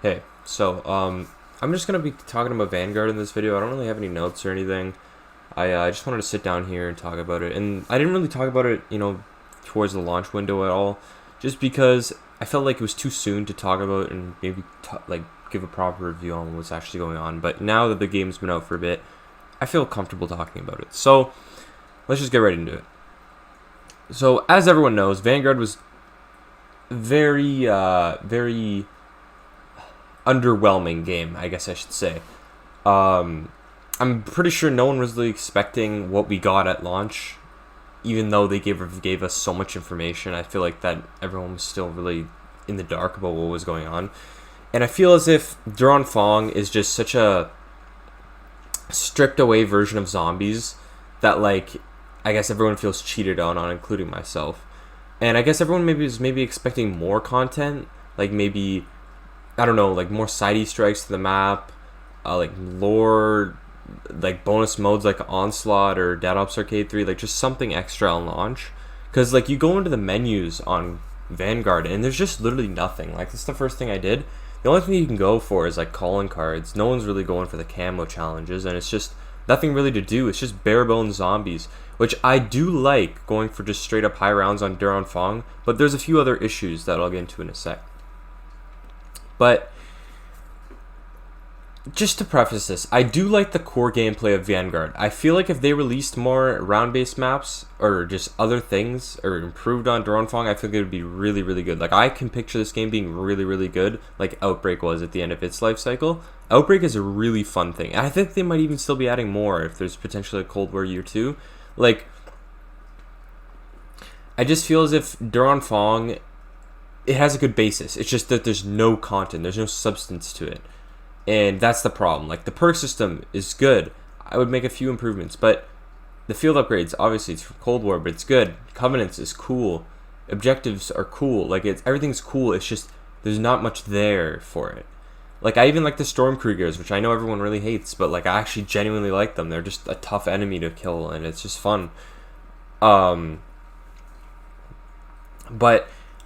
Hey, I'm just gonna be talking about Vanguard in this video. I don't really have any notes or anything. I just wanted to sit down here and talk about it, and I didn't really talk about it, towards the launch window at all, just because I felt like it was too soon to talk about and maybe give a proper review on what's actually going on. But now that the game's been out for a bit, I feel comfortable talking about it. So let's just get right into it. So as everyone knows, Vanguard was very underwhelming game, I guess I should say. I'm pretty sure no one was really expecting what we got at launch, even though they gave us so much information. I feel like that everyone was still really in the dark about what was going on. And I feel as if Duran Fong is just such a stripped away version of zombies that, I guess everyone feels cheated on, including myself. And I guess everyone was maybe expecting more content, maybe, I don't know, more side Easter eggs to the map, lore, bonus modes like Onslaught or Dead Ops Arcade 3, just something extra on launch. Because, you go into the menus on Vanguard and there's just literally nothing. That's the first thing I did. The only thing you can go for is, calling cards. No one's really going for the camo challenges, and it's just nothing really to do. It's just bare bones zombies, which I do like, going for just straight up high rounds on Duran Fong, but there's a few other issues that I'll get into in a sec. But just to preface this, I do like the core gameplay of Vanguard. I feel like if they released more round-based maps or just other things or improved on Duran Fong, I think it would be really, really good. I can picture this game being really, really good, like Outbreak was at the end of its life cycle. Outbreak is a really fun thing. And I think they might even still be adding more if there's potentially a Cold War Year 2. I just feel as if Duran Fong, it has a good basis. It's just that there's no content. There's no substance to it. And that's the problem. The perk system is good. I would make a few improvements. But the field upgrades, obviously, it's from Cold War, but it's good. Covenants is cool. Objectives are cool. Everything's cool. It's just there's not much there for it. I even like the Stormkriegers, which I know everyone really hates, but I actually genuinely like them. They're just a tough enemy to kill, and it's just fun. But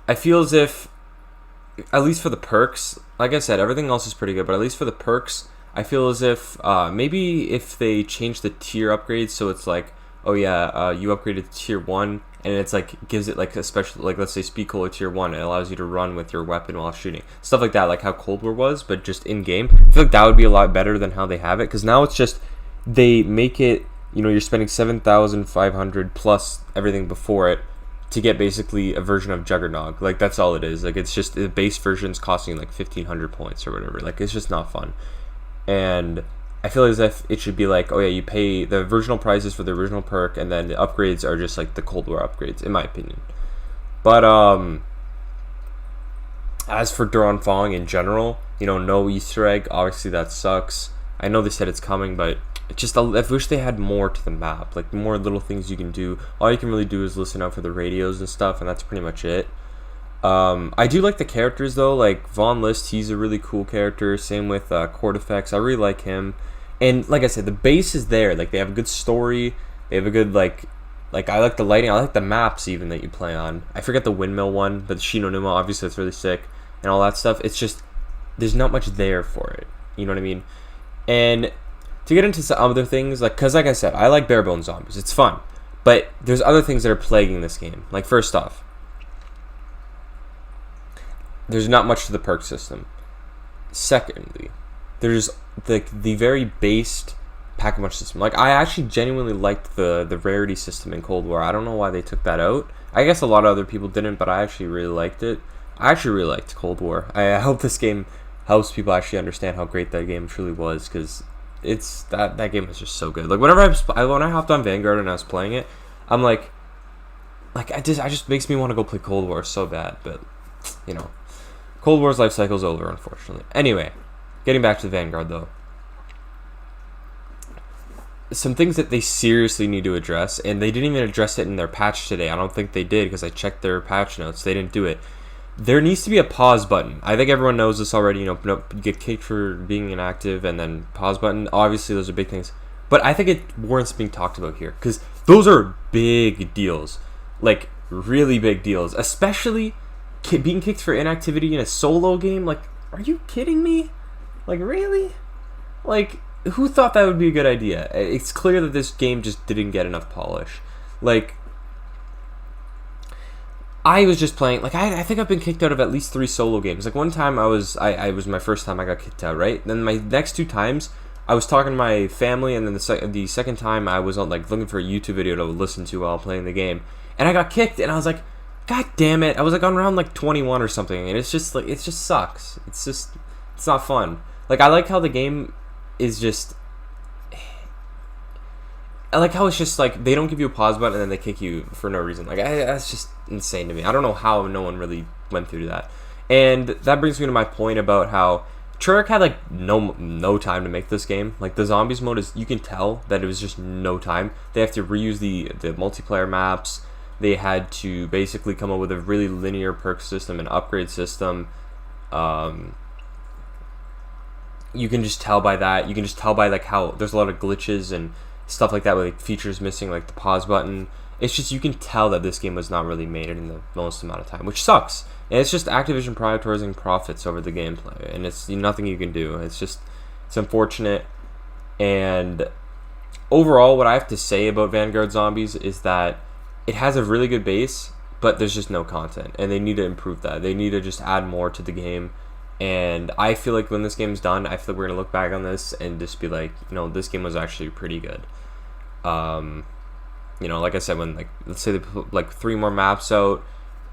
I feel as if, at least for the perks, like I said, everything else is pretty good, but at least for the perks, I feel as if maybe if they change the tier upgrades, so it's you upgraded to tier 1, and it's gives it a special, let's say Speed Cola tier 1, it allows you to run with your weapon while shooting. Stuff like that, like how Cold War was, but just in-game. I feel like that would be a lot better than how they have it, because now it's just, they make it, you're spending 7,500 plus everything before it, to get basically a version of Juggernog. That's all it is. It's just the base version's costing 1,500 points or whatever. It's just not fun. And I feel as if it should be you pay the original prices for the original perk, and then the upgrades are just the Cold War upgrades, in my opinion. But as for Duran Fong in general, no Easter egg. Obviously that sucks. I know they said it's coming, but it's just, I wish they had more to the map, more little things you can do. All you can really do is listen out for the radios and stuff, and that's pretty much it. I do like the characters though, Von List, he's a really cool character. Same with Cortifex, I really like him. And like I said, the base is there. They have a good story. They have a good I like the lighting. I like the maps even that you play on. I forget the windmill one, but the Shinonuma, obviously that's really sick and all that stuff. It's just there's not much there for it. You know what I mean? And to get into some other things, because like I said, I like bare bones zombies. It's fun. But there's other things that are plaguing this game. First off, there's not much to the perk system. Secondly, there's the very based pack-a-punch system. I actually genuinely liked the rarity system in Cold War. I don't know why they took that out. I guess a lot of other people didn't, but I actually really liked it. I actually really liked Cold War. I hope this game helps people actually understand how great that game truly was, because it's that game was just so good. Whenever when I hopped on Vanguard and I was playing it, I'm I just makes me want to go play Cold War so bad. But Cold War's life cycle's over, unfortunately. Anyway, getting back to Vanguard though, some things that they seriously need to address, and they didn't even address it in their patch today. I don't think they did, because I checked their patch notes. They didn't do it. There needs to be a pause button. I think everyone knows this already. You get kicked for being inactive, and then pause button. Obviously, those are big things. But I think it warrants being talked about here, because those are big deals. Really big deals. Especially being kicked for inactivity in a solo game. are you kidding me? Like, really? Like, who thought that would be a good idea? It's clear that this game just didn't get enough polish. Like, I was just playing, like, I think I've been kicked out of at least 3 solo games. Like, one time I was my first time I got kicked out, right? Then my next 2 times, I was talking to my family, and then the second time I was on, like, looking for a YouTube video to listen to while playing the game. And I got kicked, and I was like, God damn it. I was, like, on round, like, 21 or something, and it's just, like, it just sucks. It's not fun. Like, I like how the game is just... I like how it's just, like, they don't give you a pause button and then they kick you for no reason. Like, that's just insane to me. I don't know how no one really went through that. And that brings me to my point about how Treyarch had, like, no time to make this game. Like, the zombies mode is... You can tell that it was just no time. They have to reuse the multiplayer maps. They had to basically come up with a really linear perk system and upgrade system. You can just tell by that. You can just tell by, like, how there's a lot of glitches and stuff like that, with, like, features missing, like the pause button. It's just, you can tell that this game was not really made in the most amount of time, which sucks. And it's just Activision prioritizing profits over the gameplay, and it's nothing you can do. It's unfortunate. And overall, what I have to say about Vanguard Zombies is that it has a really good base, but there's just no content, and they need to improve that. They need to just add more to the game. And I feel like when this game's done, I feel like we're gonna look back on this and just be like, this game was actually pretty good. Like I said, when, like, let's say they put, like, 3 more maps out,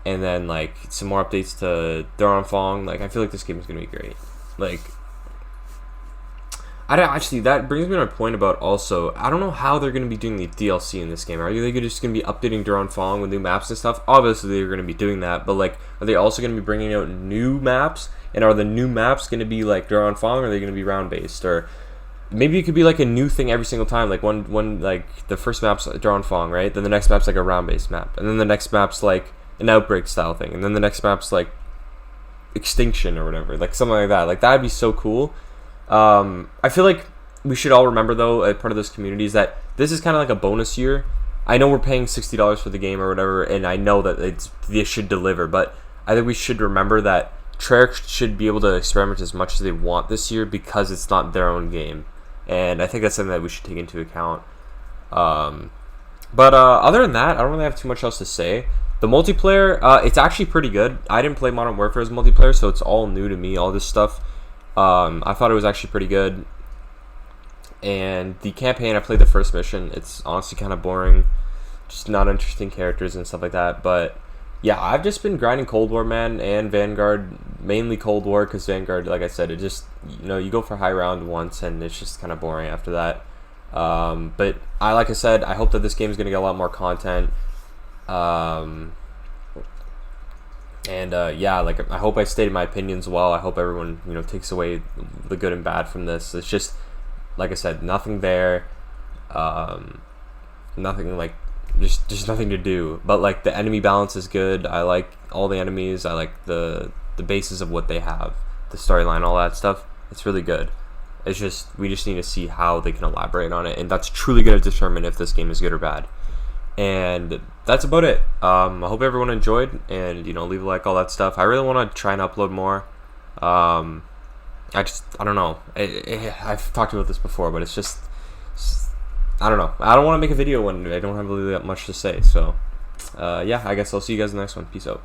and then, like, some more updates to Fong, like, I feel like this game is gonna be great. Like, that brings me to my point about also, I don't know how they're gonna be doing the DLC in this game. Are they just gonna be updating Fong with new maps and stuff? Obviously, they're gonna be doing that, but, like, are they also gonna be bringing out new maps? And are the new maps going to be like Fong, or are they going to be round based? Or maybe it could be like a new thing every single time. Like one like the first map's Fong, right? Then the next map's like a round based map, and then the next map's like an outbreak style thing, and then the next map's like extinction or whatever, like something like that. Like, that'd be so cool. I feel like we should all remember, though, as part of this community, is that this is kind of like a bonus year. I know we're paying $60 for the game or whatever, and I know that they should deliver, but I think we should remember that Treyarch should be able to experiment as much as they want this year, because it's not their own game, and I think that's something that we should take into account. But other than that, I don't really have too much else to say. The multiplayer, it's actually pretty good. I didn't play Modern Warfare's multiplayer, so it's all new to me, all this stuff. I thought it was actually pretty good. And the campaign, I played the first mission. It's honestly kind of boring, just not interesting characters and stuff like that, but yeah, I've just been grinding Cold War, man, and Vanguard, mainly Cold War, because Vanguard, like I said, it just, you go for high round once, and it's just kind of boring after that. But like I said, I hope that this game is going to get a lot more content. Yeah, like, I hope I stated my opinions well. I hope everyone, takes away the good and bad from this. It's just, like I said, nothing there. Nothing, like, just nothing to do. But, like, the enemy balance is good. I like all the enemies. I like the basis of what they have, the storyline, all that stuff. It's really good. It's just, we just need to see how they can elaborate on it, and that's truly going to determine if this game is good or bad. And that's about it. I hope everyone enjoyed, and leave a like, all that stuff. I really want to try and upload more. I don't know. I've talked about this before, but it's just I don't know. I don't want to make a video when I don't have really that much to say. So, yeah, I guess I'll see you guys in the next one. Peace out.